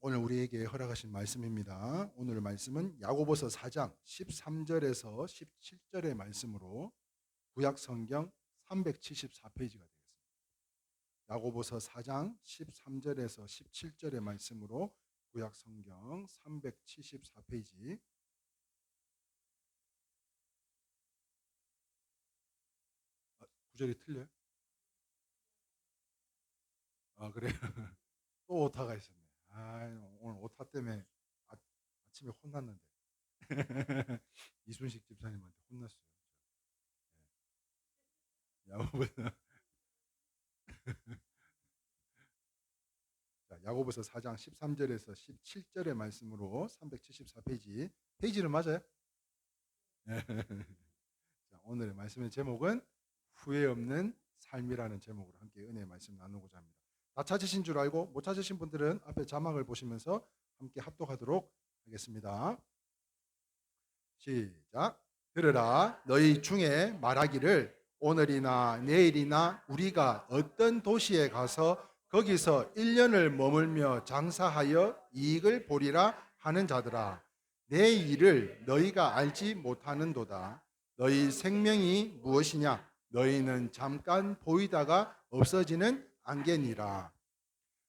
오늘 우리에게 허락하신 말씀입니다. 오늘 말씀은 야고보서 4장 13절에서 17절의 말씀으로 구약 성경 374페이지가 되겠습니다. 야고보서 4장 13절에서 17절의 말씀으로 구약 성경 374페이지. 구절이 틀려요? 그래요. 또 오타가 있었네. 오늘 오타 때문에 아침에 혼났는데. 이순식 집사님한테 혼났어요. 야고보서 야고보서 4장 13절에서 17절의 말씀으로 374페이지. 페이지는 맞아요? 자, 오늘의 말씀의 제목은 후회 없는 삶이라는 제목으로 함께 은혜의 말씀 나누고자 합니다. 다 찾으신 줄 알고 못 찾으신 분들은 앞에 자막을 보시면서 함께 합독하도록 하겠습니다. 시작. 들으라, 너희 중에 말하기를 오늘이나 내일이나 우리가 어떤 도시에 가서 거기서 1년을 머물며 장사하여 이익을 보리라 하는 자들아, 내 일을 너희가 알지 못하는도다. 너희 생명이 무엇이냐? 너희는 잠깐 보이다가 없어지는 안개니라.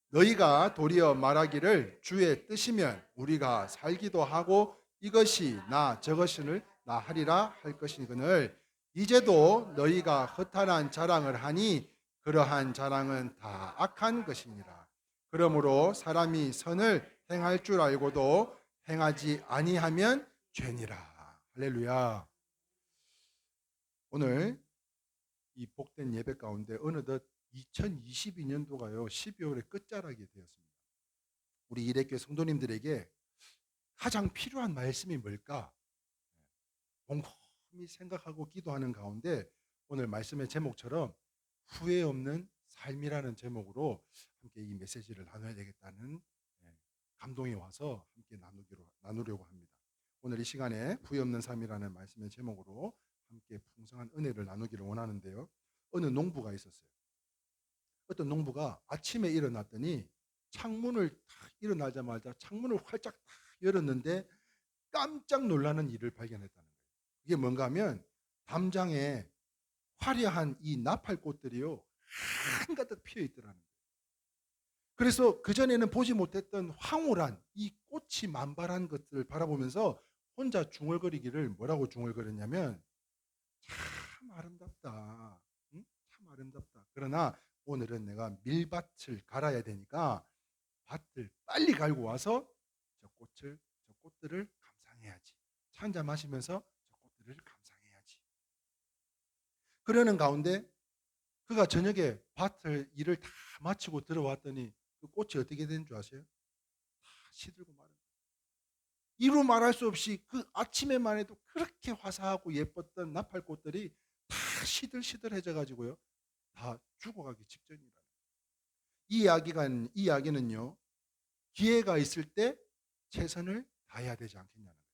너희가 도리어 말하기를 주의 뜻이면 우리가 살기도 하고 이것이 나 저것을 나 하리라 할 것이거늘 이제도 너희가 허탄한 자랑을 하니 그러한 자랑은 다 악한 것이니라. 그러므로 사람이 선을 행할 줄 알고도 행하지 아니하면 죄니라. 할렐루야. 오늘 이 복된 예배 가운데 어느덧 2022년도가요 12월의 끝자락이 되었습니다. 우리 일회교회 성도님들에게 가장 필요한 말씀이 뭘까? 곰곰이 생각하고 기도하는 가운데 오늘 말씀의 제목처럼 후회 없는 삶이라는 제목으로 함께 이 메시지를 나눠야 되겠다는 감동이 와서 함께 나누려고 합니다. 오늘 이 시간에 후회 없는 삶이라는 말씀의 제목으로 함께 풍성한 은혜를 나누기를 원하는데요. 어느 농부가 있었어요. 어떤 농부가 아침에 일어났더니 창문을 딱 일어나자마자 창문을 활짝 딱 열었는데 깜짝 놀라는 일을 발견했다는 거예요. 이게 뭔가 하면 담장에 화려한 이 나팔꽃들이요 한가득 피어 있더라는 거예요. 그래서 그전에는 보지 못했던 황홀한 이 꽃이 만발한 것들을 바라보면서 혼자 중얼거리기를 뭐라고 중얼거렸냐면 참 아름답다. 응? 참 아름답다. 그러나 오늘은 내가 밀밭을 갈아야 되니까 밭을 빨리 갈고 와서 저 꽃들을 감상해야지. 차 한잔 마시면서 저 꽃들을 감상해야지. 그러는 가운데 그가 저녁에 밭을 일을 다 마치고 들어왔더니 그 꽃이 어떻게 된 줄 아세요? 다 시들고 마른 거예요. 이루 말할 수 없이 그 아침에만 해도 그렇게 화사하고 예뻤던 나팔꽃들이 다 시들시들해져 가지고요. 다 죽어가기 직전이라. 이 이야기는요. 기회가 있을 때 최선을 다해야 되지 않겠냐는 거예요.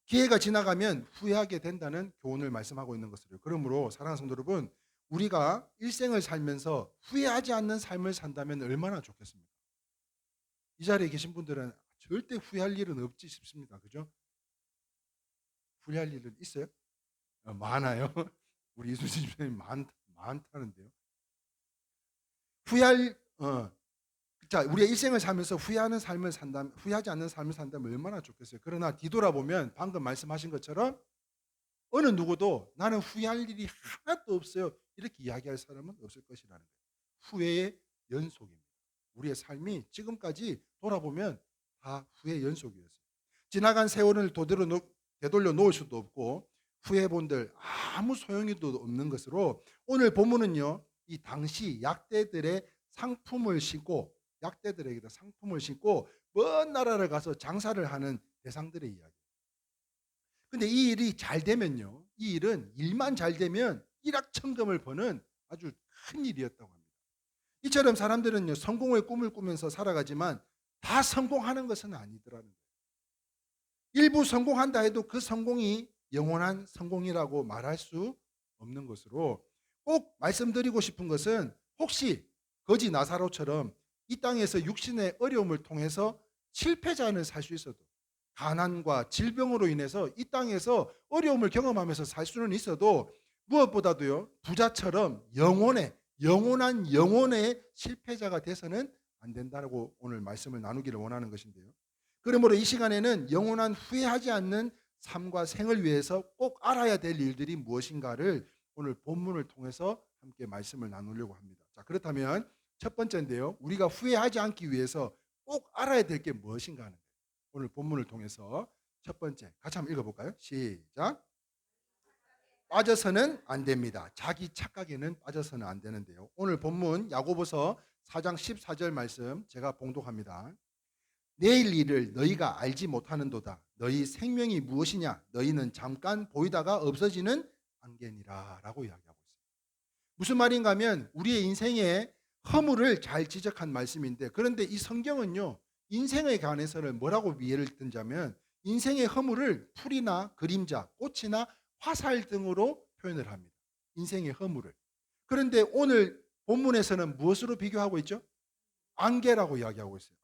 기회가 지나가면 후회하게 된다는 교훈을 말씀하고 있는 것으로요. 그러므로 사랑하는 성도 여러분, 우리가 일생을 살면서 후회하지 않는 삶을 산다면 얼마나 좋겠습니까? 이 자리에 계신 분들은 절대 후회할 일은 없지 싶습니다. 그죠? 후회할 일은 있어요? 많아요. 우리 이수진 집사님 많다는데요. 자, 우리의 일생을 살면서 후회하지 않는 삶을 산다면 얼마나 좋겠어요. 그러나 뒤돌아보면 방금 말씀하신 것처럼 어느 누구도 나는 후회할 일이 하나도 없어요. 이렇게 이야기할 사람은 없을 것이라는 거예요. 후회의 연속입니다. 우리의 삶이 지금까지 돌아보면 다 후회의 연속이었어요. 지나간 세월을 되돌려 놓을 수도 없고 후회본들 아무 소용이 없는 것으로 오늘 본문은요. 이 당시 약대들의 상품을 신고 약대들에게도 상품을 신고 먼 나라를 가서 장사를 하는 대상들의 이야기. 근데 이 일이 잘 되면요. 이 일은 일만 잘 되면 일확천금을 버는 아주 큰 일이었다고 합니다. 이처럼 사람들은요. 성공의 꿈을 꾸면서 살아가지만 다 성공하는 것은 아니더라는 거예요. 일부 성공한다 해도 그 성공이 영원한 성공이라고 말할 수 없는 것으로 꼭 말씀드리고 싶은 것은 혹시 거지 나사로처럼 이 땅에서 육신의 어려움을 통해서 실패자는 살 수 있어도, 가난과 질병으로 인해서 이 땅에서 어려움을 경험하면서 살 수는 있어도, 무엇보다도요, 부자처럼 영원한 영혼의 실패자가 돼서는 안 된다고 오늘 말씀을 나누기를 원하는 것인데요. 그러므로 이 시간에는 영원한 후회하지 않는 삶과 생을 위해서 꼭 알아야 될 일들이 무엇인가를 오늘 본문을 통해서 함께 말씀을 나누려고 합니다. 자, 그렇다면 첫 번째인데요, 우리가 후회하지 않기 위해서 꼭 알아야 될 게 무엇인가 하는 거예요. 오늘 본문을 통해서 첫 번째, 같이 한번 읽어볼까요? 시작. 빠져서는 안 됩니다. 자기 착각에는 빠져서는 안 되는데요. 오늘 본문 야고보서 4장 14절 말씀 제가 봉독합니다. 내일 일을 너희가 알지 못하는도다. 너희 생명이 무엇이냐? 너희는 잠깐 보이다가 없어지는 안개니라 라고 이야기하고 있습니다. 무슨 말인가 하면 우리의 인생의 허물을 잘 지적한 말씀인데, 그런데 이 성경은요, 인생에 관해서는 뭐라고 이해를 든자면 인생의 허물을 풀이나 그림자, 꽃이나 화살 등으로 표현을 합니다. 인생의 허물을. 그런데 오늘 본문에서는 무엇으로 비교하고 있죠? 안개라고 이야기하고 있어요.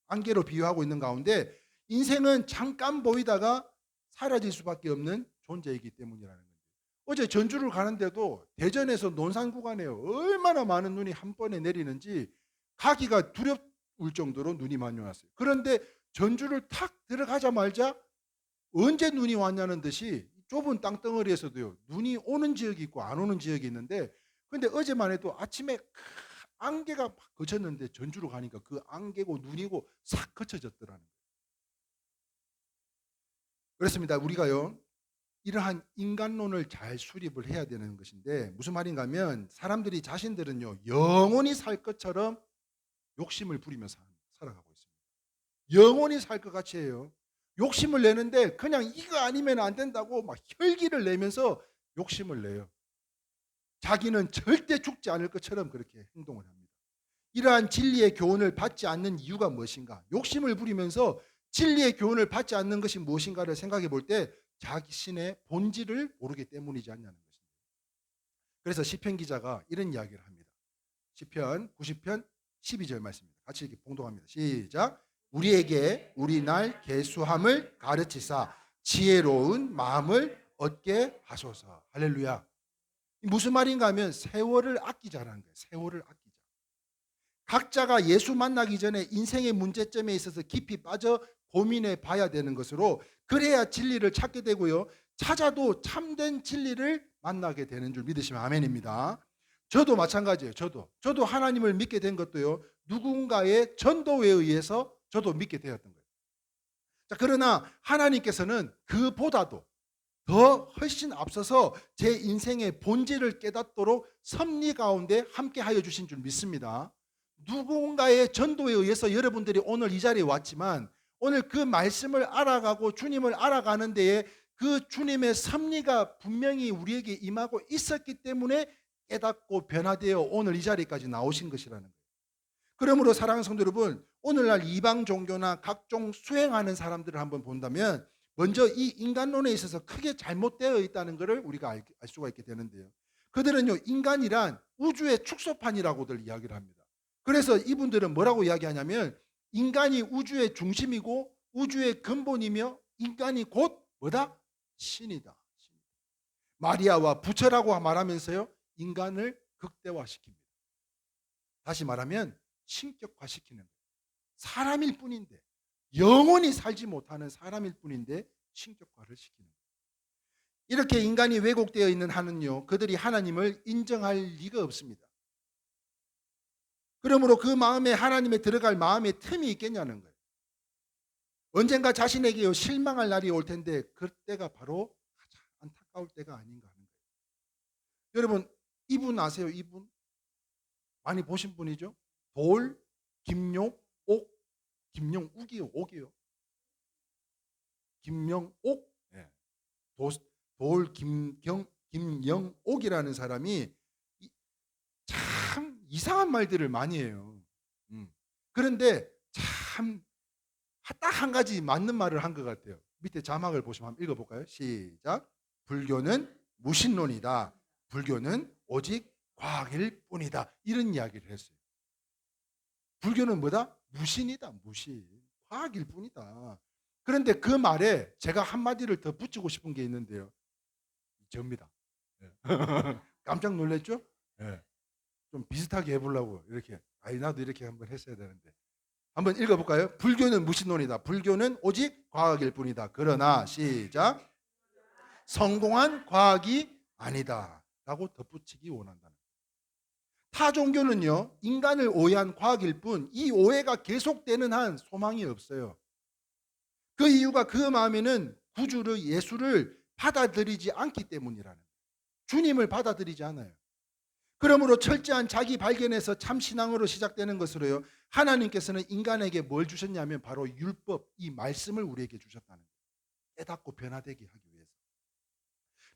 안개로 비유하고 있는 가운데 인생은 잠깐 보이다가 사라질 수밖에 없는 존재이기 때문이라는 거예요. 어제 전주를 가는데도 대전에서 논산 구간에 얼마나 많은 눈이 한 번에 내리는지 가기가 두려울 정도로 눈이 많이 왔어요. 그런데 전주를 탁 들어가자마자 언제 눈이 왔냐는 듯이 좁은 땅덩어리에서도요, 눈이 오는 지역이 있고 안 오는 지역이 있는데, 근데 어제만 해도 아침에 안개가 막 거쳤는데 전주로 가니까 그 안개고 눈이고 싹 거쳐졌더라는 거예요. 그렇습니다. 우리가요, 이러한 인간론을 잘 수립을 해야 되는 것인데, 무슨 말인가 하면 사람들이 자신들은요, 영원히 살 것처럼 욕심을 부리면서 살아가고 있습니다. 영원히 살 것 같이 해요. 욕심을 내는데 그냥 이거 아니면 안 된다고 막 혈기를 내면서 욕심을 내요. 자기는 절대 죽지 않을 것처럼 그렇게 행동을 합니다. 이러한 진리의 교훈을 받지 않는 이유가 무엇인가? 욕심을 부리면서 진리의 교훈을 받지 않는 것이 무엇인가를 생각해 볼 때 자신의 본질을 모르기 때문이지 않냐는 것입니다. 그래서 시편 기자가 이런 이야기를 합니다. 시편 90편 12절 말씀입니다. 같이 이렇게 봉독합니다. 시작. 우리에게 우리 날 계수함을 가르치사 지혜로운 마음을 얻게 하소서. 할렐루야. 무슨 말인가 하면 세월을 아끼자라는 거예요. 세월을 아끼자. 각자가 예수 만나기 전에 인생의 문제점에 있어서 깊이 빠져 고민해 봐야 되는 것으로, 그래야 진리를 찾게 되고요, 찾아도 참된 진리를 만나게 되는 줄 믿으시면 아멘입니다. 저도 마찬가지예요. 저도 하나님을 믿게 된 것도요, 누군가의 전도에 의해서 저도 믿게 되었던 거예요. 자, 그러나 하나님께서는 그보다도 더 훨씬 앞서서 제 인생의 본질을 깨닫도록 섭리 가운데 함께 하여 주신 줄 믿습니다. 누군가의 전도에 의해서 여러분들이 오늘 이 자리에 왔지만, 오늘 그 말씀을 알아가고 주님을 알아가는 데에 그 주님의 섭리가 분명히 우리에게 임하고 있었기 때문에 깨닫고 변화되어 오늘 이 자리까지 나오신 것이라는 거예요. 그러므로 사랑하는 성도 여러분, 오늘날 이방 종교나 각종 수행하는 사람들을 한번 본다면 먼저 이 인간론에 있어서 크게 잘못되어 있다는 것을 우리가 알 수가 있게 되는데요. 그들은요, 인간이란 우주의 축소판이라고들 이야기를 합니다. 그래서 이분들은 뭐라고 이야기하냐면 인간이 우주의 중심이고 우주의 근본이며 인간이 곧 뭐다? 신이다. 마리아와 부처라고 말하면서요, 인간을 극대화시킵니다. 다시 말하면 신격화시키는 거예요. 사람일 뿐인데, 영원히 살지 못하는 사람일 뿐인데 신격화를 시키는 거예요. 이렇게 인간이 왜곡되어 있는 한은요, 그들이 하나님을 인정할 리가 없습니다. 그러므로 그 마음에 하나님에 들어갈 마음의 틈이 있겠냐는 거예요. 언젠가 자신에게 실망할 날이 올 텐데 그때가 바로 가장 안타까울 때가 아닌가 하는 거예요. 여러분, 이분 아세요? 이분 많이 보신 분이죠? 돌 김용옥, 김영욱이요, 옥이요. 김영옥, 네. 돌 김영옥이라는 사람이 참 이상한 말들을 많이 해요. 그런데 참 딱 한 가지 맞는 말을 한 것 같아요. 밑에 자막을 보시면 한번 읽어볼까요? 시작. 불교는 무신론이다. 불교는 오직 과학일 뿐이다. 이런 이야기를 했어요. 불교는 뭐다? 무신이다. 무신. 과학일 뿐이다. 그런데 그 말에 제가 한마디를 더 붙이고 싶은 게 있는데요. 접니다. 예. 깜짝 놀랐죠? 예. 좀 비슷하게 해보려고 이렇게. 아이 나도 이렇게 한번 했어야 되는데. 한번 읽어볼까요? 불교는 무신론이다. 불교는 오직 과학일 뿐이다. 그러나 시작. 성공한 과학이 아니다. 라고 덧붙이기 원한다는. 타 종교는요, 인간을 오해한 과학일 뿐 이 오해가 계속되는 한 소망이 없어요. 그 이유가 그 마음에는 구주를 예수를 받아들이지 않기 때문이라는 거예요. 주님을 받아들이지 않아요. 그러므로 철저한 자기 발견에서 참 신앙으로 시작되는 것으로요, 하나님께서는 인간에게 뭘 주셨냐면 바로 율법, 이 말씀을 우리에게 주셨다는 거예요. 깨닫고 변화되게 하기 위해서.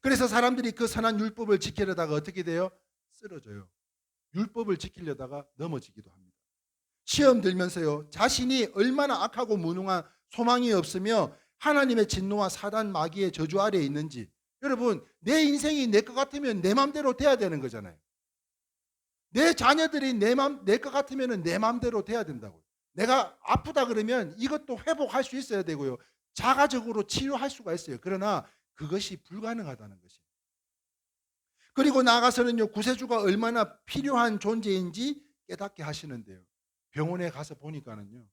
그래서 사람들이 그 선한 율법을 지키려다가 어떻게 돼요? 쓰러져요. 율법을 지키려다가 넘어지기도 합니다. 시험 들면서요, 자신이 얼마나 악하고 무능한 소망이 없으며 하나님의 진노와 사단 마귀의 저주 아래에 있는지. 여러분, 내 인생이 내 것 같으면 내 마음대로 돼야 되는 거잖아요. 내 자녀들이 내 것 같으면 내 마음대로 돼야 된다고요. 내가 아프다 그러면 이것도 회복할 수 있어야 되고요. 자가적으로 치료할 수가 있어요. 그러나 그것이 불가능하다는 것입니다. 그리고 나아가서는요, 구세주가 얼마나 필요한 존재인지 깨닫게 하시는데요. 병원에 가서 보니까는요,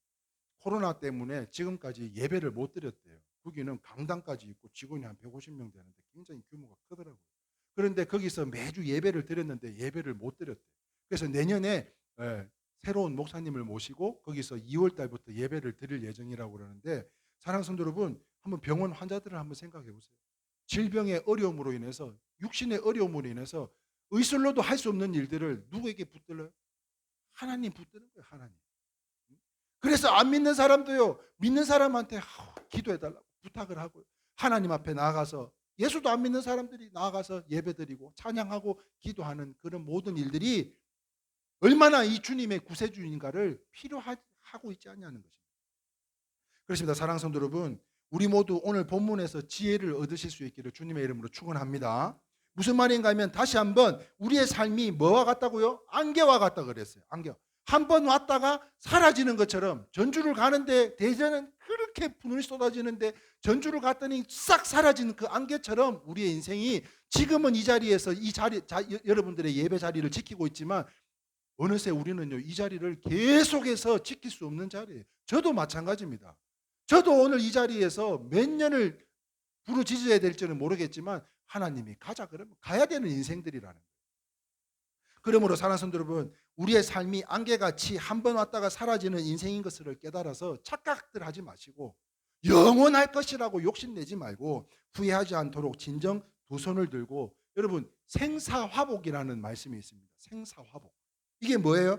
코로나 때문에 지금까지 예배를 못 드렸대요. 거기는 강당까지 있고 직원이 한 150명 되는데 굉장히 규모가 크더라고요. 그런데 거기서 매주 예배를 드렸는데 예배를 못 드렸대요. 그래서 내년에 새로운 목사님을 모시고 거기서 2월 달부터 예배를 드릴 예정이라고 그러는데, 사랑하는 성도 여러분, 한번 병원 환자들을 한번 생각해 보세요. 질병의 어려움으로 인해서, 육신의 어려움으로 인해서 의술로도 할 수 없는 일들을 누구에게 붙들어요? 하나님 붙드는 거예요. 하나님. 그래서 안 믿는 사람도요, 믿는 사람한테 기도해달라고 부탁을 하고요, 하나님 앞에 나아가서, 예수도 안 믿는 사람들이 나아가서 예배드리고 찬양하고 기도하는 그런 모든 일들이 얼마나 이 주님의 구세주인가를 필요하고 있지 않냐는 것입니다. 그렇습니다. 사랑하는 성도 여러분, 우리 모두 오늘 본문에서 지혜를 얻으실 수 있기를 주님의 이름으로 축원합니다. 무슨 말인가 하면, 다시 한번 우리의 삶이 뭐와 같다고요? 안개와 같다 그랬어요. 안개. 한 번 왔다가 사라지는 것처럼, 전주를 가는데 대전은 그렇게 분이 쏟아지는데 전주를 갔더니 싹 사라지는 그 안개처럼 우리의 인생이 지금은 이 자리에서 여러분들의 예배 자리를 지키고 있지만, 어느새 우리는요, 이 자리를 계속해서 지킬 수 없는 자리예요. 저도 마찬가지입니다. 저도 오늘 이 자리에서 몇 년을 부르짖어야 될지는 모르겠지만 하나님이 가자 그러면 가야 되는 인생들이라는 거예요. 그러므로 사랑하는 성도 여러분, 우리의 삶이 안개같이 한 번 왔다가 사라지는 인생인 것을 깨달아서 착각들 하지 마시고, 영원할 것이라고 욕심내지 말고 후회하지 않도록 진정 두 손을 들고, 여러분, 생사화복이라는 말씀이 있습니다. 생사화복. 이게 뭐예요?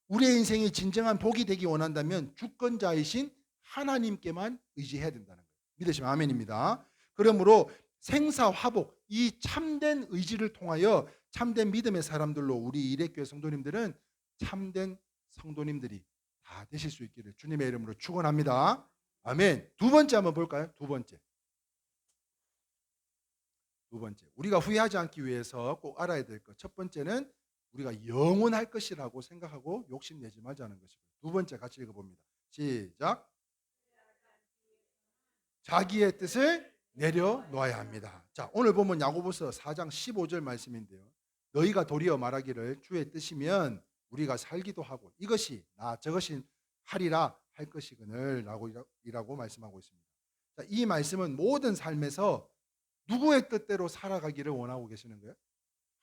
우리의 인생이 진정한 복이 되기 원한다면 주권자이신 하나님께만 의지해야 된다는 거예요. 믿으시면 아멘입니다. 그러므로 생사화복, 이 참된 의지를 통하여 참된 믿음의 사람들로 우리 일회교회 성도님들은 참된 성도님들이 다 되실 수 있기를 주님의 이름으로 축원합니다. 아멘. 두 번째 한번 볼까요? 두 번째, 우리가 후회하지 않기 위해서 꼭 알아야 될 것. 첫 번째는 우리가 영원할 것이라고 생각하고 욕심내지 말자는 것이고, 두 번째 같이 읽어봅니다. 시작. 자기의 뜻을 내려놓아야 합니다. 자, 오늘 보면 야고보서 4장 15절 말씀인데요. 너희가 도리어 말하기를 주의 뜻이면 우리가 살기도 하고 이것이 저것이 하리라 할 것이거늘 라고 말씀하고 있습니다. 자, 이 말씀은 모든 삶에서 누구의 뜻대로 살아가기를 원하고 계시는 거예요?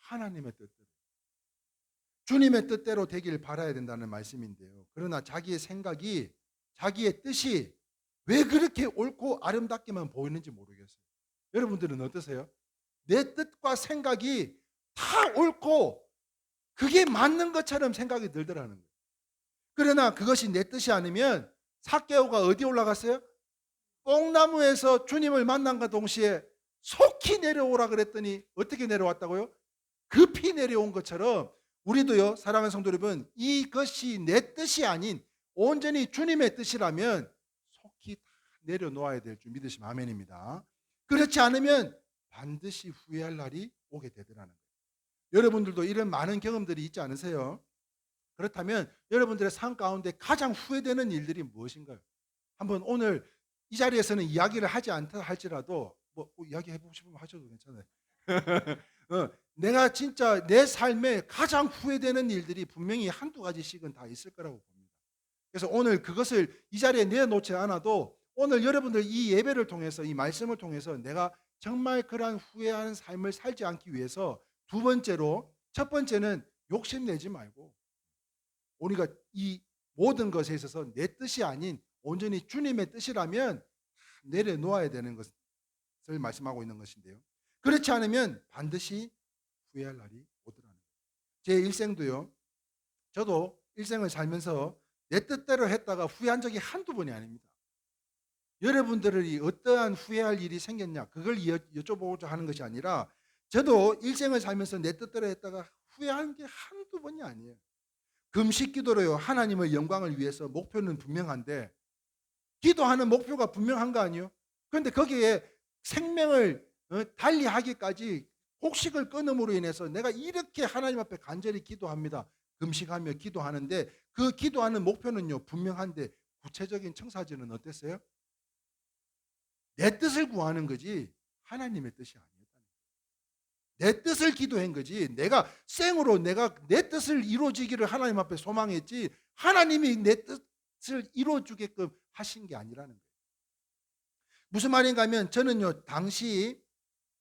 하나님의 뜻대로. 주님의 뜻대로 되길 바라야 된다는 말씀인데요. 그러나 자기의 생각이, 자기의 뜻이 왜 그렇게 옳고 아름답게만 보이는지 모르겠어요. 여러분들은 어떠세요? 내 뜻과 생각이 다 옳고 그게 맞는 것처럼 생각이 들더라는 거예요. 그러나 그것이 내 뜻이 아니면, 삭개오가 어디 올라갔어요? 뽕나무에서 주님을 만난과 동시에 속히 내려오라 그랬더니 어떻게 내려왔다고요? 급히 내려온 것처럼 우리도요, 사랑하는 성도 여러분, 이것이 내 뜻이 아닌 온전히 주님의 뜻이라면 속히 다 내려놓아야 될 줄 믿으시면 아멘입니다. 그렇지 않으면 반드시 후회할 날이 오게 되더라는 거예요. 여러분들도 이런 많은 경험들이 있지 않으세요? 그렇다면 여러분들의 삶 가운데 가장 후회되는 일들이 무엇인가요? 한번 오늘 이 자리에서는 이야기를 하지 않다 할지라도 이야기해 보고 싶으면 하셔도 괜찮아요. 내가 진짜 내 삶에 가장 후회되는 일들이 분명히 한두 가지씩은 다 있을 거라고 봅니다. 그래서 오늘 그것을 이 자리에 내놓지 않아도 오늘 여러분들 이 예배를 통해서 이 말씀을 통해서 내가 정말 그러한 후회하는 삶을 살지 않기 위해서 두 번째로 첫 번째는 욕심내지 말고 우리가 이 모든 것에 있어서 내 뜻이 아닌 온전히 주님의 뜻이라면 내려놓아야 되는 것을 말씀하고 있는 것인데요. 그렇지 않으면 반드시 후회할 날이 오더라는 거예요. 제 일생도요. 저도 일생을 살면서 내 뜻대로 했다가 후회한 적이 한두 번이 아닙니다. 여러분들이 어떠한 후회할 일이 생겼냐 그걸 여쭤보고자 하는 것이 아니라 저도 일생을 살면서 내 뜻대로 했다가 후회한 게 한두 번이 아니에요. 금식 기도로요. 하나님의 영광을 위해서 목표는 분명한데 기도하는 목표가 분명한 거 아니에요? 그런데 거기에 생명을 달리하기까지 곡식을 끊음으로 인해서 내가 이렇게 하나님 앞에 간절히 기도합니다. 금식하며 기도하는데 그 기도하는 목표는요. 분명한데 구체적인 청사진은 어땠어요? 내 뜻을 구하는 거지 하나님의 뜻이 아니었다는 거예요. 내 뜻을 기도한 거지 내가 생으로 내가 내 뜻을 이루어지기를 하나님 앞에 소망했지 하나님이 내 뜻을 이루어주게끔 하신 게 아니라는 거예요. 무슨 말인가 하면 저는요 당시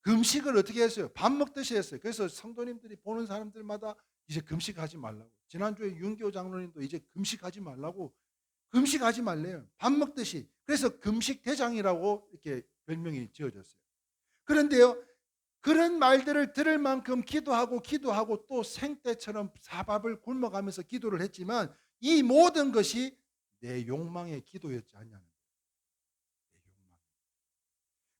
금식을 어떻게 했어요? 밥 먹듯이 했어요. 그래서 성도님들이 보는 사람들마다 이제 금식하지 말라고. 지난주에 윤교 장로님도 이제 금식하지 말라고. 금식하지 말래요. 밥 먹듯이. 그래서 금식 대장이라고 이렇게 별명이 지어졌어요. 그런데요. 그런 말들을 들을 만큼 기도하고 또 생때처럼 사밥을 굶어가면서 기도를 했지만 이 모든 것이 내 욕망의 기도였지 않냐는 거예요. 내 욕망.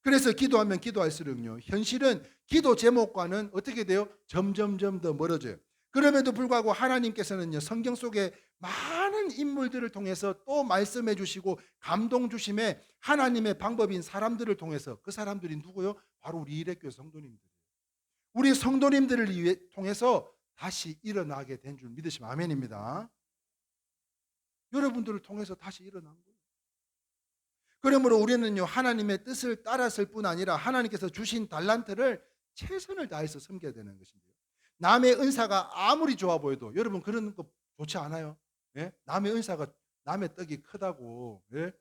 그래서 기도하면 기도할수록요. 현실은 기도 제목과는 어떻게 돼요? 점점점 더 멀어져요. 그럼에도 불구하고 하나님께서는요. 성경 속에 많은 인물들을 통해서 또 말씀해 주시고 감동 주심에 하나님의 방법인 사람들을 통해서 그 사람들이 누구요? 바로 우리 이레교회 성도님들이에요. 우리 성도님들을 통해서 다시 일어나게 된 줄 믿으시면 아멘입니다. 여러분들을 통해서 다시 일어난 거예요. 그러므로 우리는요 하나님의 뜻을 따랐을 뿐 아니라 하나님께서 주신 달란트를 최선을 다해서 섬겨야 되는 것인데요. 남의 은사가 아무리 좋아 보여도 여러분 그런 거 좋지 않아요? 예? 남의 은사가 남의 떡이 크다고 예?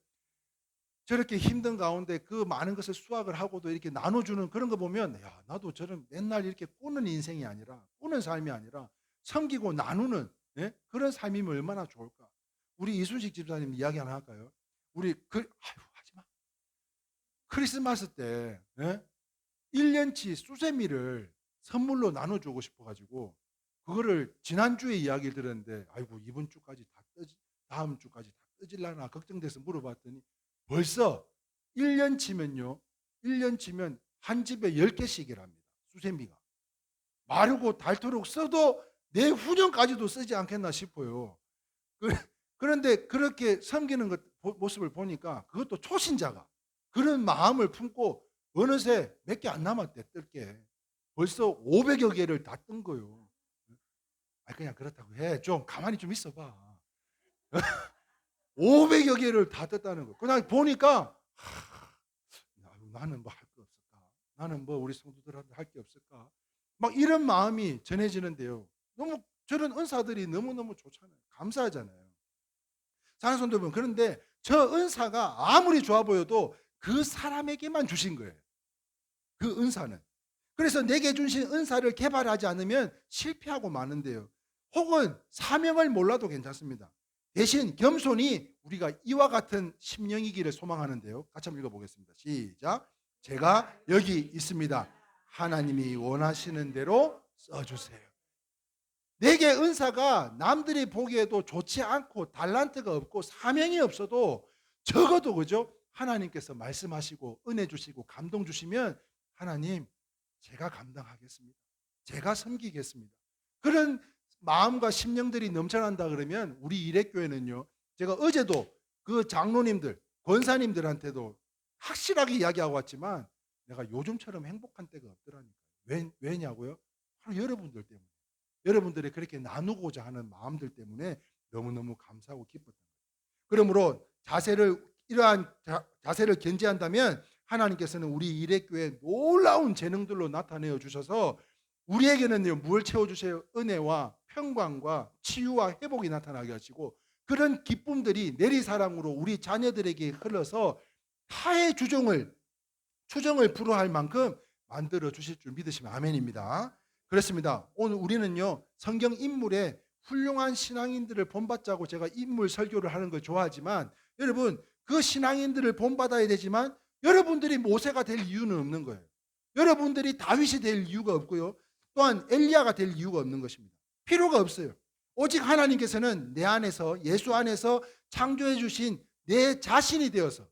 저렇게 힘든 가운데 그 많은 것을 수확을 하고도 이렇게 나눠주는 그런 거 보면 야 나도 저런 맨날 이렇게 꾸는 인생이 아니라 꾸는 삶이 아니라 섬기고 나누는 예? 그런 삶이면 얼마나 좋을까. 우리 이순식 집사님 이야기 하나 할까요? 우리 하지마. 크리스마스 때 예? 1년치 수세미를 선물로 나눠주고 싶어가지고 그거를 지난주에 이야기를 들었는데 아이고 이번 주까지 다 다음 주까지 다 뜨질라나 걱정돼서 물어봤더니 벌써 1년 치면요 1년 치면 한 집에 10개씩이랍니다. 수세미가 마르고 닳도록 써도 내후년까지도 쓰지 않겠나 싶어요. 그런데 그렇게 섬기는 모습을 보니까 그것도 초신자가 그런 마음을 품고 어느새 몇 개 안 남았대 뜰게. 벌써 500여 개를 다 뜬 거예요. 그냥 그렇다고 해. 좀 가만히 좀 있어봐. 500여 개를 다 떴다는 거. 그냥 보니까 나는 뭐 할 거 없을까? 나는 뭐 우리 성도들한테 할 게 없을까? 막 이런 마음이 전해지는데요. 너무 저런 은사들이 너무너무 좋잖아요. 감사하잖아요. 사랑하는 성도 여러분, 그런데 저 은사가 아무리 좋아 보여도 그 사람에게만 주신 거예요. 그 은사는. 그래서 내게 주신 은사를 개발하지 않으면 실패하고 마는데요. 혹은 사명을 몰라도 괜찮습니다. 대신 겸손히 우리가 이와 같은 심령이기를 소망하는데요. 같이 한번 읽어보겠습니다. 시작. 제가 여기 있습니다. 하나님이 원하시는 대로 써주세요. 내게 은사가 남들이 보기에도 좋지 않고 달란트가 없고 사명이 없어도 적어도 그죠? 하나님께서 말씀하시고 은혜 주시고 감동 주시면 하나님 제가 감당하겠습니다. 제가 섬기겠습니다. 그런 마음과 심령들이 넘쳐난다 그러면 우리 이레교회는요. 제가 어제도 그 장로님들, 권사님들한테도 확실하게 이야기하고 왔지만 내가 요즘처럼 행복한 때가 없더라니까요. 왜냐고요? 바로 여러분들 때문에. 여러분들이 그렇게 나누고자 하는 마음들 때문에 너무너무 감사하고 기뻤던 거예요. 그러므로 이러한 자세를 견지한다면 하나님께서는 우리 일회교회 놀라운 재능들로 나타내어 주셔서 우리에게는요, 뭘 채워주세요? 은혜와 평강과 치유와 회복이 나타나게 하시고, 그런 기쁨들이 내리사랑으로 우리 자녀들에게 흘러서 타의 추정을 불허할 만큼 만들어 주실 줄 믿으시면 아멘입니다. 그렇습니다. 오늘 우리는요, 성경 인물에 훌륭한 신앙인들을 본받자고 제가 인물 설교를 하는 걸 좋아하지만, 여러분, 그 신앙인들을 본받아야 되지만 여러분들이 모세가 될 이유는 없는 거예요. 여러분들이 다윗이 될 이유가 없고요, 또한 엘리야가 될 이유가 없는 것입니다. 필요가 없어요. 오직 하나님께서는 내 안에서, 예수 안에서 창조해 주신 내 자신이 되어서,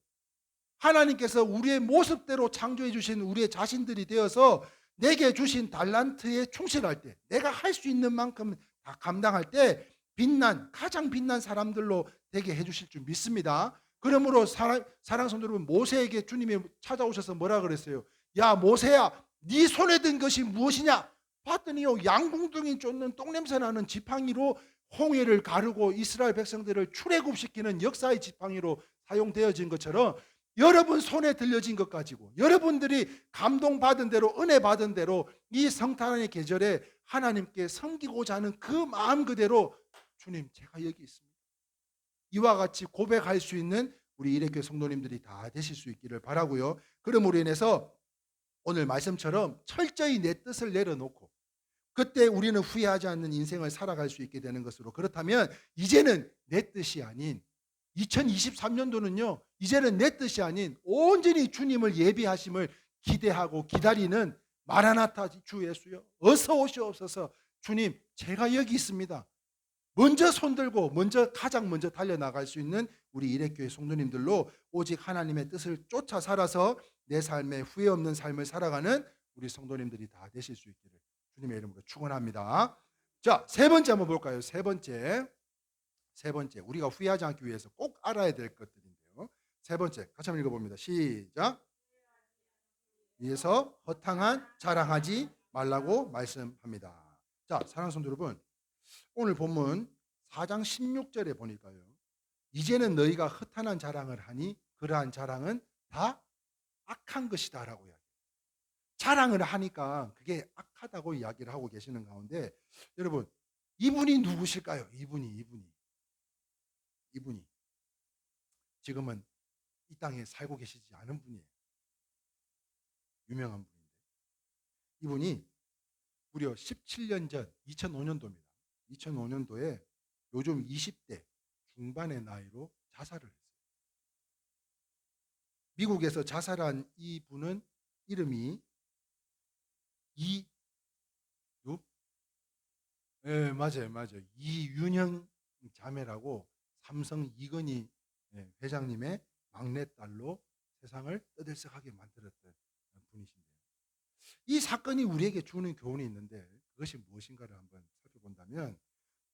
하나님께서 우리의 모습대로 창조해 주신 우리의 자신들이 되어서 내게 주신 달란트에 충실할 때, 내가 할 수 있는 만큼 다 감당할 때 가장 빛난 사람들로 되게 해주실 줄 믿습니다. 그러므로 사랑 성도 여러분, 모세에게 주님이 찾아오셔서 뭐라 그랬어요? 야 모세야, 네 손에 든 것이 무엇이냐? 봤더니요, 양궁둥이 쫓는 똥냄새 나는 지팡이로 홍해를 가르고 이스라엘 백성들을 출애굽시키는 역사의 지팡이로 사용되어진 것처럼, 여러분 손에 들려진 것 가지고 여러분들이 감동받은 대로, 은혜 받은 대로 이 성탄의 계절에 하나님께 섬기고자 하는 그 마음 그대로, 주님 제가 여기 있습니다, 이와 같이 고백할 수 있는 우리 일회교회 성도님들이 다 되실 수 있기를 바라고요. 그러므로 인해서 오늘 말씀처럼 철저히 내 뜻을 내려놓고 그때 우리는 후회하지 않는 인생을 살아갈 수 있게 되는 것으로, 그렇다면 이제는 내 뜻이 아닌 2023년도는요, 이제는 내 뜻이 아닌 온전히 주님을 예비하심을 기대하고 기다리는 마라나타 주 예수여 어서 오시옵소서, 주님 제가 여기 있습니다, 먼저 손들고 가장 먼저 달려나갈 수 있는 우리 일회교회 성도님들로 오직 하나님의 뜻을 쫓아 살아서 내 삶에 후회 없는 삶을 살아가는 우리 성도님들이 다 되실 수 있기를 주님의 이름으로 축원합니다. 자, 세 번째 한번 볼까요? 세 번째, 우리가 후회하지 않기 위해서 꼭 알아야 될 것들인데요. 세 번째, 같이 한번 읽어봅니다. 시작. 위에서 허탕한 자랑하지 말라고 말씀합니다. 자, 사랑하는 성도 여러분, 오늘 본문 4장 16절에 보니까요, 이제는 너희가 허탄한 자랑을 하니 그러한 자랑은 다 악한 것이다 라고 이야기해요. 자랑을 하니까 그게 악하다고 이야기를 하고 계시는 가운데, 여러분 이분이 누구실까요? 이분이 지금은 이 땅에 살고 계시지 않은 분이에요. 유명한 분인데, 이분이 무려 17년 전 2005년도입니다. 2005년도에 요즘 20대 중반의 나이로 자살을 했어요. 미국에서 자살한 이분은 이름이 맞아요. 이윤형 자매라고 삼성 이건희 회장님의 막내딸로 세상을 떠들썩하게 만들었던 분이신데요. 이 사건이 우리에게 주는 교훈이 있는데 그것이 무엇인가를 한번 살펴본다면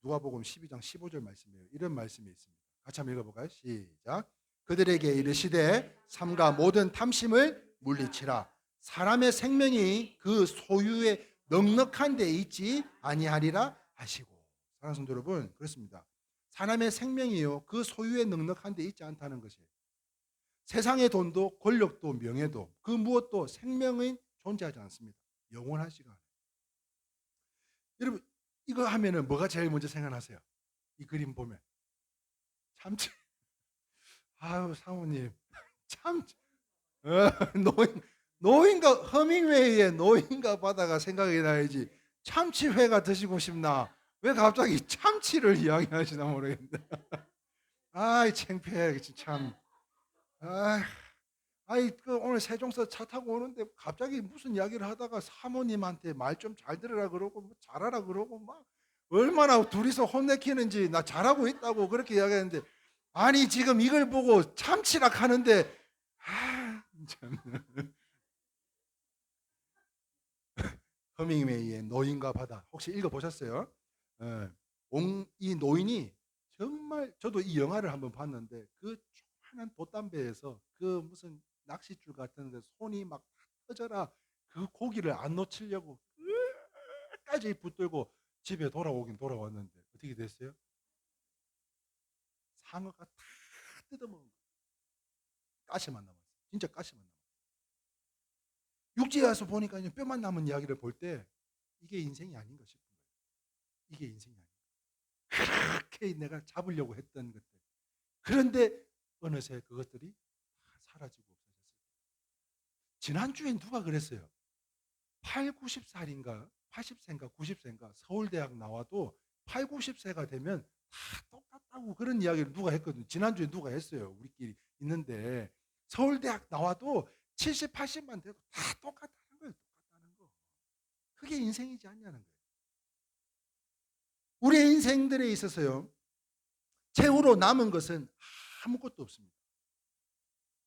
누가복음 12장 15절 말씀이에요. 이런 말씀이 있습니다. 같이 한번 읽어볼까요? 시작. 그들에게 이르시되 삼가 모든 탐심을 물리치라. 사람의 생명이 그 소유에 넉넉한 데 있지 아니하리라 하시고. 사랑하는 성도 여러분, 그렇습니다. 사람의 생명이요, 그 소유에 넉넉한 데 있지 않다는 것이에요. 세상의 돈도 권력도 명예도 그 무엇도 생명은 존재하지 않습니다. 영원하지가 않아요. 여러분, 이거 하면은 뭐가 제일 먼저 생각나세요? 이 그림 보면 참치. 아유 사모님, 참 노인과 허밍웨이의 노인과 바다가 생각이 나야지 참치회가 드시고 싶나? 왜 갑자기 참치를 이야기하시나 모르겠는데. 아이 창피해 참. 오늘 세종서 차 타고 오는데 갑자기 무슨 이야기를 하다가 사모님한테 말 좀 잘 들으라 그러고 뭐 잘하라 그러고 막 얼마나 둘이서 혼내키는지 나 잘하고 있다고 그렇게 이야기했는데, 아니 지금 이걸 보고 참치라 하는데 참. 허밍웨이의 노인과 바다 혹시 읽어보셨어요? 이 노인이 정말, 저도 이 영화를 한번 봤는데 그 조그만한 돛담배에서 그 무슨 낚싯줄 같은 데 손이 막 터져라 그 고기를 안 놓치려고 끝까지 붙들고 집에 돌아오긴 돌아왔는데 어떻게 됐어요? 상어가 다 뜯어먹은 거예요. 가시만 남았어요. 진짜 가시만 남았어요. 육지에 와서 보니까 뼈만 남은 이야기를 볼 때 이게 인생이 아닌가 싶은 거예요. 이게 인생이 아닌가. 그렇게 내가 잡으려고 했던 것들. 그런데 어느새 그것들이 다 사라지고 없어졌어요. 지난주에 누가 그랬어요? 8, 90살인가 80세인가 90세인가 서울대학 나와도 8, 90세가 되면 다 똑같다고 그런 이야기를 누가 했거든요. 지난주에 누가 했어요. 우리끼리 있는데 서울대학 나와도 70, 80만 돼도 다 똑같다는 거예요. 똑같다는 거. 그게 인생이지 않냐는 거예요. 우리의 인생들에 있어서요. 최후로 남은 것은 아무것도 없습니다.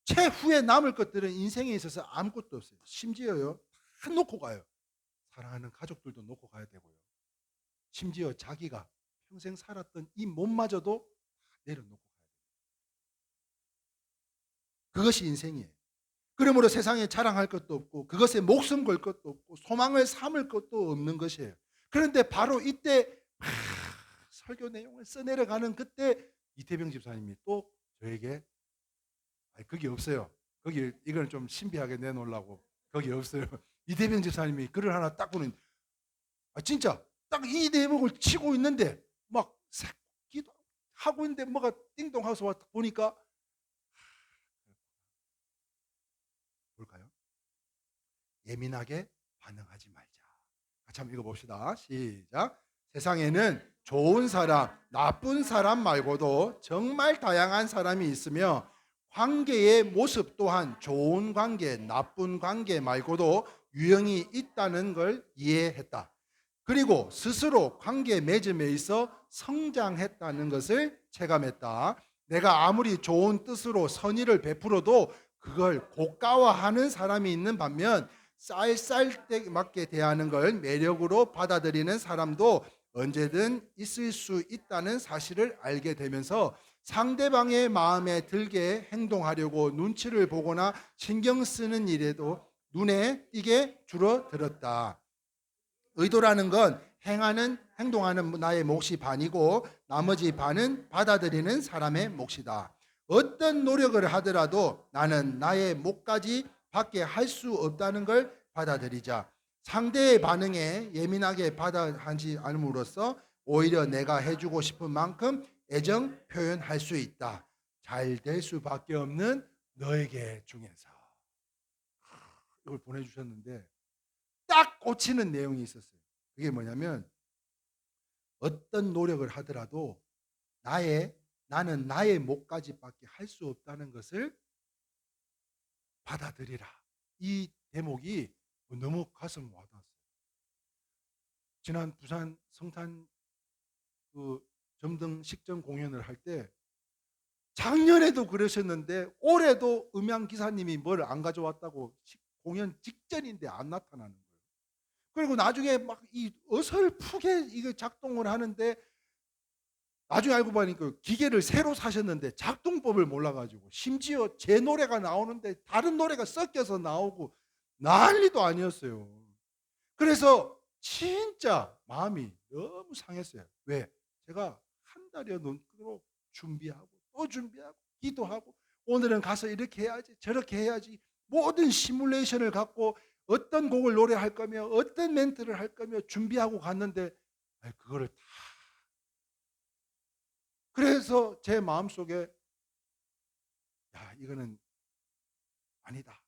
최후에 남을 것들은 인생에 있어서 아무것도 없어요. 심지어요. 다 놓고 가요. 사랑하는 가족들도 놓고 가야 되고요. 심지어 자기가 평생 살았던 이 몸마저도 다 내려놓고 가야 돼요. 그것이 인생이에요. 그러므로 세상에 자랑할 것도 없고 그것에 목숨 걸 것도 없고 소망을 삼을 것도 없는 것이에요. 그런데 바로 이때 설교 내용을 써내려가는 그때 이태병 집사님이 또 저에게 거기 없어요. 거기 이건 좀 신비하게 내놓으려고 거기 없어요. 이태병 집사님이 글을 하나 딱 보는 진짜 딱 이 대목을 치고 있는데 막 기도하고 있는데 뭐가 띵동하고서 와 보니까 뭘까요? 예민하게 반응하지 말자. 같이 한번 읽어봅시다. 시작. 세상에는 좋은 사람, 나쁜 사람 말고도 정말 다양한 사람이 있으며 관계의 모습 또한 좋은 관계, 나쁜 관계 말고도 유형이 있다는 걸 이해했다. 그리고 스스로 관계 맺음에 있어 성장했다는 것을 체감했다. 내가 아무리 좋은 뜻으로 선의를 베풀어도 그걸 고가화하는 사람이 있는 반면 쌀쌀맞게 대하는 걸 매력으로 받아들이는 사람도 언제든 있을 수 있다는 사실을 알게 되면서 상대방의 마음에 들게 행동하려고 눈치를 보거나 신경 쓰는 일에도 눈에 띄게 줄어들었다. 의도라는 건 행동하는 나의 몫이 반이고 나머지 반은 받아들이는 사람의 몫이다. 어떤 노력을 하더라도 나는 나의 몫까지 밖에 할 수 없다는 걸 받아들이자. 상대의 반응에 예민하게 받아하지 않음으로써 오히려 내가 해주고 싶은 만큼 애정 표현할 수 있다. 잘 될 수밖에 없는 너에게 중에서. 이걸 보내주셨는데 딱 꽂히는 내용이 있었어요. 그게 뭐냐면 어떤 노력을 하더라도 나는 나의 몫까지밖에 할 수 없다는 것을 받아들이라. 이 대목이 너무 가슴 와닿았어요. 지난 부산 성탄 그 점등 식전 공연을 할 때 작년에도 그러셨는데 올해도 음향 기사님이 뭘 안 가져왔다고 공연 직전인데 안 나타나는 거예요. 그리고 나중에 막 이 어설프게 이거 작동을 하는데 나중에 알고 보니까 기계를 새로 사셨는데 작동법을 몰라가지고 심지어 제 노래가 나오는데 다른 노래가 섞여서 나오고 난리도 아니었어요. 그래서 진짜 마음이 너무 상했어요. 왜? 제가 한 달여 넘도록 준비하고 또 준비하고 기도하고 오늘은 가서 이렇게 해야지 저렇게 해야지 모든 시뮬레이션을 갖고 어떤 곡을 노래할 거며 어떤 멘트를 할 거며 준비하고 갔는데 그거를 다 그래서 제 마음속에 이거는 아니다.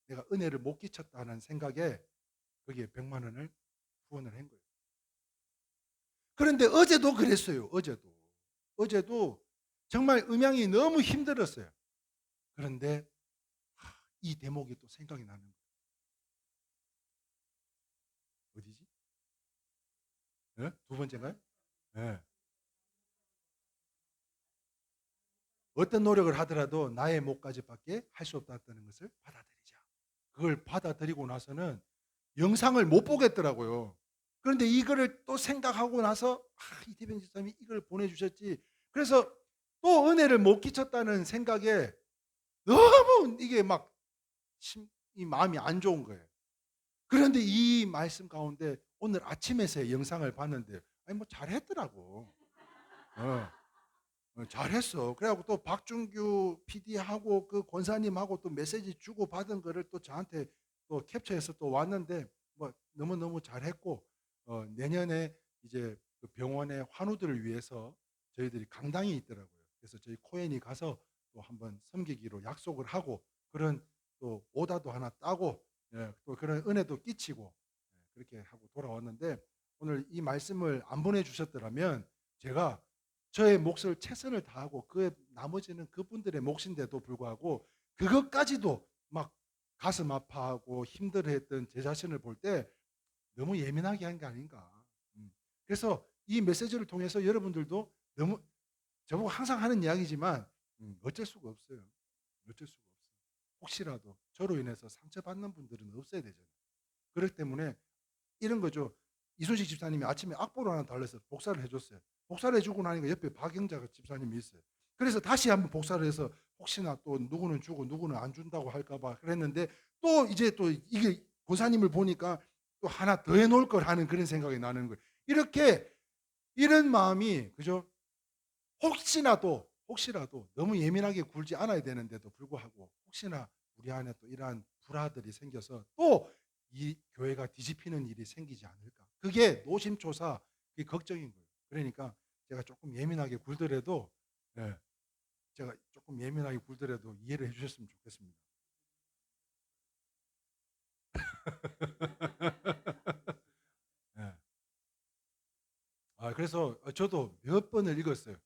내가 은혜를 못 끼쳤다는 생각에 거기에 100만 원을 후원을 한 거예요. 그런데 어제도 그랬어요. 어제도 정말 음향이 너무 힘들었어요. 그런데 이 대목이 또 생각이 나는 거예요. 어디지? 네? 두 번째인가요? 네. 어떤 노력을 하더라도 나의 몫까지밖에 할 수 없다는 것을 받아들이자. 그걸 받아들이고 나서는 영상을 못 보겠더라고요. 그런데 이거를 또 생각하고 나서 이태병 집사님이 이걸 보내주셨지. 그래서 또 은혜를 못 끼쳤다는 생각에 너무 이게 막 이 마음이 안 좋은 거예요. 그런데 이 말씀 가운데 오늘 아침에서의 영상을 봤는데 아니 뭐 잘했더라고. 어. 잘했어. 그래갖고 또 박준규 PD하고 그 권사님하고 또 메시지 주고 받은 거를 또 저한테 또 캡처해서 또 왔는데 뭐 너무너무 잘했고 내년에 이제 그 병원의 환우들을 위해서 저희들이 강당이 있더라고요. 그래서 저희 코엔이 가서 또 한번 섬기기로 약속을 하고 그런 또 오다도 하나 따고 또 그런 은혜도 끼치고 그렇게 하고 돌아왔는데 오늘 이 말씀을 안 보내주셨더라면 제가 저의 몫을 최선을 다하고 그 나머지는 그분들의 몫인데도 불구하고 그것까지도 막 가슴 아파하고 힘들어했던 제 자신을 볼 때 너무 예민하게 한 게 아닌가. 그래서 이 메시지를 통해서 여러분들도 너무 저보고 항상 하는 이야기지만 어쩔 수가 없어요. 어쩔 수가 없어요. 혹시라도 저로 인해서 상처받는 분들은 없어야 되잖아요. 그렇기 때문에 이런 거죠. 이순식 집사님이 아침에 악보를 하나 달래서 복사를 해줬어요. 복사를 해주고 나니까 옆에 박영자 집사님이 있어요. 그래서 다시 한번 복사를 해서 혹시나 또 누구는 주고 누구는 안 준다고 할까봐 그랬는데 또 이제 또 이게 고사님을 보니까 또 하나 더 해놓을 걸 하는 그런 생각이 나는 거예요. 이렇게 이런 마음이 그죠? 혹시라도 너무 예민하게 굴지 않아야 되는데도 불구하고 혹시나 우리 안에 또 이러한 불화들이 생겨서 또 이 교회가 뒤집히는 일이 생기지 않을까. 그게 노심초사 그게 걱정인 거예요. 그러니까 제가 조금 예민하게 굴더라도 제가 조금 예민하게 굴더라도 이해를 해주셨으면 좋겠습니다. 예. 그래서 저도 몇 번을 읽었어요.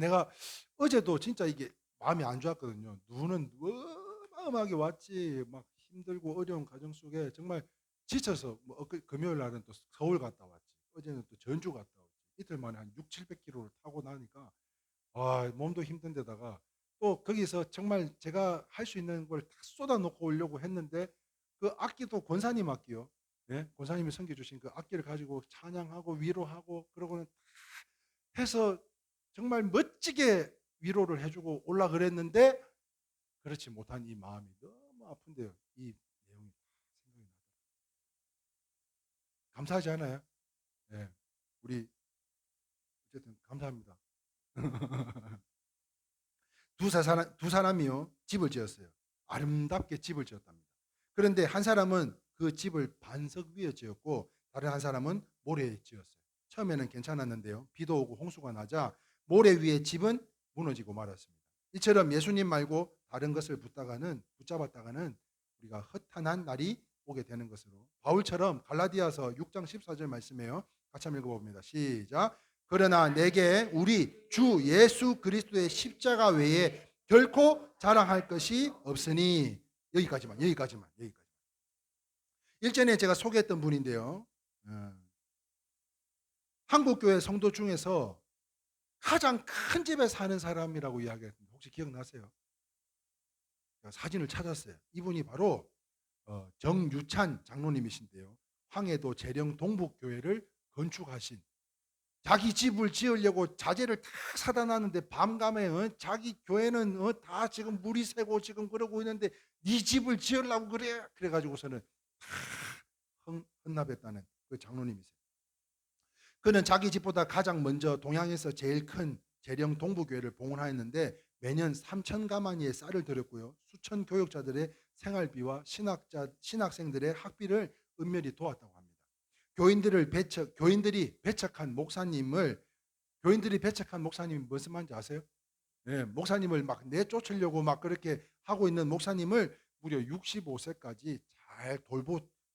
내가 어제도 진짜 이게 마음이 안 좋았거든요. 눈은 어마어마하게 왔지. 막 힘들고 어려운 가정 속에 정말 지쳐서 뭐 금요일 날은 또 서울 갔다 왔지. 어제는 또 전주 갔다 왔지. 이틀 만에 한 6, 700km를 타고 나니까 몸도 힘든 데다가 또 거기서 정말 제가 할 수 있는 걸 다 쏟아놓고 오려고 했는데 그 악기도 권사님 악기요. 예? 권사님이 섬겨주신 그 악기를 가지고 찬양하고 위로하고 그러고는 해서 정말 멋지게 위로를 해주고 올라 그랬는데 그렇지 못한 이 마음이 너무 아픈데요. 이 내용이 생각이 나요. 감사하지 않아요? 예. 우리 어쨌든 감사합니다. 두 사람이요 집을 지었어요. 아름답게 집을 지었답니다. 그런데 한 사람은 그 집을 반석 위에 지었고 다른 한 사람은 모래에 지었어요. 처음에는 괜찮았는데요. 비도 오고 홍수가 나자 모래 위에 집은 무너지고 말았습니다. 이처럼 예수님 말고 다른 것을 붙잡았다가는 우리가 허탄한 날이 오게 되는 것으로 바울처럼 갈라디아서 6장 14절 말씀이에요. 같이 한번 읽어봅니다. 시작. 그러나 내게 우리 주 예수 그리스도의 십자가 외에 결코 자랑할 것이 없으니 여기까지만. 일전에 제가 소개했던 분인데요. 한국교회 성도 중에서 가장 큰 집에 사는 사람이라고 이야기했습니다. 혹시 기억나세요? 사진을 찾았어요. 이분이 바로 정유찬 장로님이신데요. 황해도 재령 동북교회를 건축하신 자기 집을 지으려고 자재를 다 사다 놨는데 밤감에 자기 교회는 다 지금 물이 새고 지금 그러고 있는데 네 집을 지으려고 그래. 그래가지고서는 다 헌납했다는 그 장로님이세요. 그는 자기 집보다 가장 먼저 동양에서 제일 큰 재령 동부교회를 봉헌하였는데 매년 3천 가마니의 쌀을 드렸고요. 수천 교역자들의 생활비와 신학생들의 학비를 은밀히 도왔다고 합니다. 교인들이 배척한 목사님이 무슨 말인지 아세요? 네, 목사님을 막 내쫓으려고 막 그렇게 하고 있는 목사님을 무려 65세까지 잘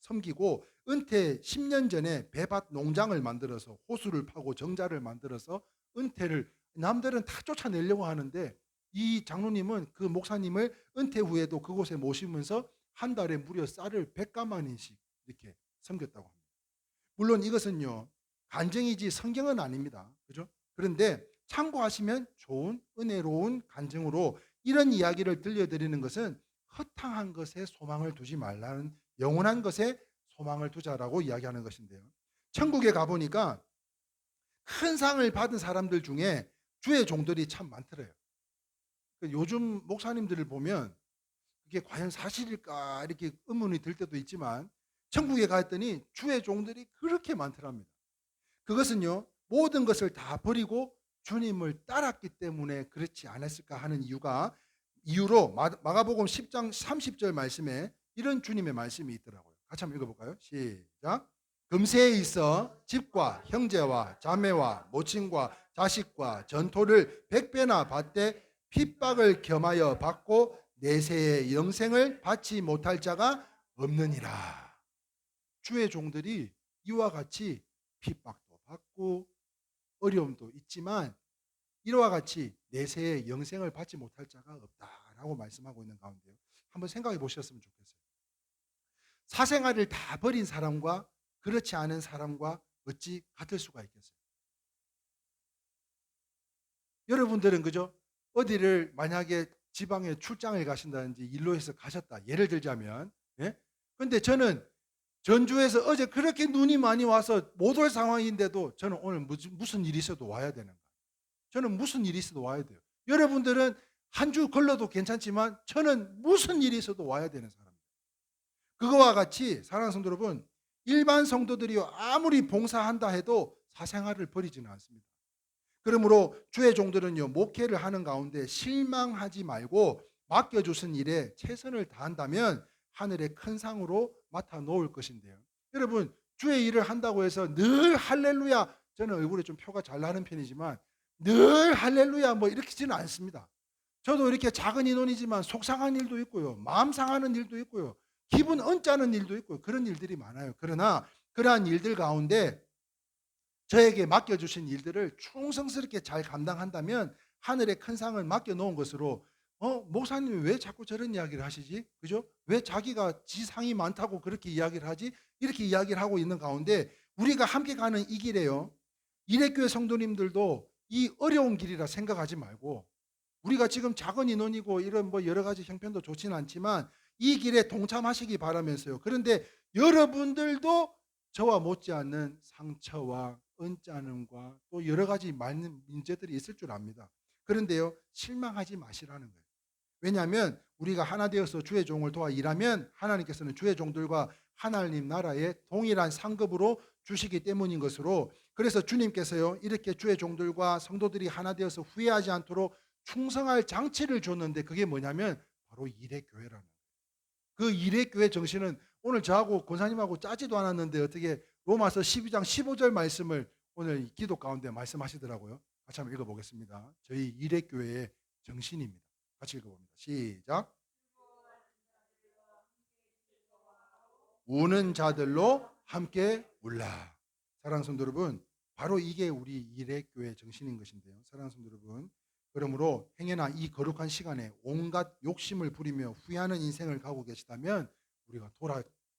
섬기고 은퇴 10년 전에 배밭 농장을 만들어서 호수를 파고 정자를 만들어서 은퇴를 남들은 다 쫓아내려고 하는데 이 장로님은 그 목사님을 은퇴 후에도 그곳에 모시면서 한 달에 무려 쌀을 100가마니씩 이렇게 섬겼다고 합니다. 물론 이것은요 간증이지 성경은 아닙니다. 그죠? 그런데 참고하시면 좋은 은혜로운 간증으로 이런 이야기를 들려드리는 것은 허탕한 것에 소망을 두지 말라는 영원한 것에 소망을 두자라고 이야기하는 것인데요. 천국에 가보니까 큰 상을 받은 사람들 중에 주의 종들이 참 많더래요. 요즘 목사님들을 보면 그게 과연 사실일까 이렇게 의문이 들 때도 있지만 천국에 갔더니 주의 종들이 그렇게 많더랍니다. 그것은요, 모든 것을 다 버리고 주님을 따랐기 때문에 그렇지 않았을까 하는 이유로 마가복음 10장 30절 말씀에 이런 주님의 말씀이 있더라고요. 같이 한번 읽어볼까요? 시작. 금세에 있어 집과 형제와 자매와 모친과 자식과 전토를 100배나 받되 핍박을 겸하여 받고 내세의 영생을 받지 못할 자가 없느니라. 주의 종들이 이와 같이 핍박도 받고 어려움도 있지만 이와 같이 내세의 영생을 받지 못할 자가 없다라고 말씀하고 있는 가운데요. 한번 생각해 보셨으면 좋겠어요. 사생활을 다 버린 사람과 그렇지 않은 사람과 어찌 같을 수가 있겠어요? 여러분들은 그죠? 어디를 만약에 지방에 출장을 가신다든지 일로 해서 가셨다. 예를 들자면, 예? 근데 저는 전주에서 어제 그렇게 눈이 많이 와서 못 올 상황인데도 저는 오늘 무슨 일이 있어도 와야 되는 거예요. 저는 무슨 일이 있어도 와야 돼요. 여러분들은 한 주 걸러도 괜찮지만 저는 무슨 일이 있어도 와야 되는 사람입니다. 그거와 같이 사랑하는 성도 여러분, 일반 성도들이 아무리 봉사한다 해도 사생활을 버리지는 않습니다. 그러므로 주의 종들은요, 목회를 하는 가운데 실망하지 말고 맡겨주신 일에 최선을 다한다면 하늘의 큰 상으로 맡아 놓을 것인데요. 여러분, 주의 일을 한다고 해서 늘 할렐루야, 저는 얼굴에 좀 표가 잘 나는 편이지만 늘 할렐루야 뭐 이렇게지는 않습니다. 저도 이렇게 작은 인원이지만 속상한 일도 있고요, 마음 상하는 일도 있고요, 기분 언짢은 일도 있고요, 그런 일들이 많아요. 그러나 그러한 일들 가운데 저에게 맡겨주신 일들을 충성스럽게 잘 감당한다면 하늘의 큰 상을 맡겨놓은 것으로 목사님이 왜 자꾸 저런 이야기를 하시지? 그죠? 왜 자기가 지상이 많다고 그렇게 이야기를 하지? 이렇게 이야기를 하고 있는 가운데 우리가 함께 가는 이 길에요, 일회교회 성도님들도 이 어려운 길이라 생각하지 말고, 우리가 지금 작은 인원이고 이런 뭐 여러 가지 형편도 좋지는 않지만 이 길에 동참하시기 바라면서요. 그런데 여러분들도 저와 못지않는 상처와 언짢음과 또 여러 가지 많은 문제들이 있을 줄 압니다. 그런데요, 실망하지 마시라는 거예요. 왜냐하면 우리가 하나 되어서 주의 종을 도와 일하면 하나님께서는 주의 종들과 하나님 나라에 동일한 상급으로 주시기 때문인 것으로, 그래서 주님께서요, 이렇게 주의 종들과 성도들이 하나 되어서 후회하지 않도록 충성할 장치를 줬는데 그게 뭐냐면 바로 일회교회라는 거예요. 그 일회교회 정신은 오늘 저하고 권사님하고 짜지도 않았는데 어떻게 로마서 12장 15절 말씀을 오늘 기도 가운데 말씀하시더라고요. 같이 한번 읽어보겠습니다. 저희 일회교회의 정신입니다. 같이 읽어봅니다. 시작. 우는 자들로 함께 울라. 사랑하는 성도 여러분, 바로 이게 우리 일회교회 정신인 것인데요. 사랑하는 성도 여러분, 그러므로 행여나 이 거룩한 시간에 온갖 욕심을 부리며 후회하는 인생을 가고 계시다면 우리가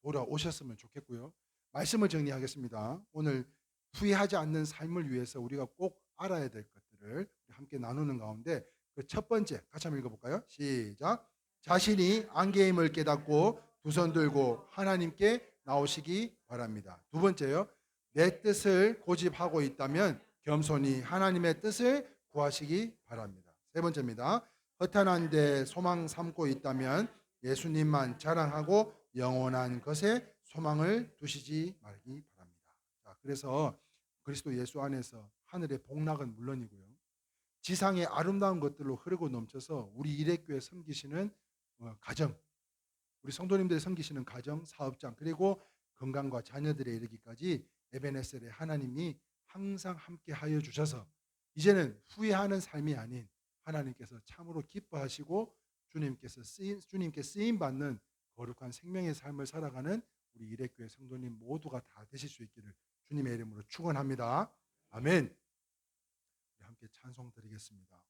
돌아오셨으면 좋겠고요. 말씀을 정리하겠습니다. 오늘 후회하지 않는 삶을 위해서 우리가 꼭 알아야 될 것들을 함께 나누는 가운데 그 첫 번째, 같이 한번 읽어볼까요? 시작. 자신이 안개임을 깨닫고 두 손 들고 하나님께 나오시기 바랍니다. 두 번째요, 내 뜻을 고집하고 있다면 겸손히 하나님의 뜻을 구하시기 바랍니다. 세 번째입니다. 허탄한 데 소망 삼고 있다면 예수님만 자랑하고 영원한 것에 소망을 두시지 말기 바랍니다. 자, 그래서 그리스도 예수 안에서 하늘의 복락은 물론이고요, 지상의 아름다운 것들로 흐르고 넘쳐서 우리 일회교회 섬기시는 가정, 우리 성도님들이 섬기시는 가정, 사업장, 그리고 건강과 자녀들에 이르기까지 에베네셀의 하나님이 항상 함께 하여 주셔서 이제는 후회하는 삶이 아닌 하나님께서 참으로 기뻐하시고 주님께 쓰임 받는 거룩한 생명의 삶을 살아가는 우리 일회교회 성도님 모두가 다 되실 수 있기를 주님의 이름으로 축원합니다. 아멘. 함께 찬송 드리겠습니다.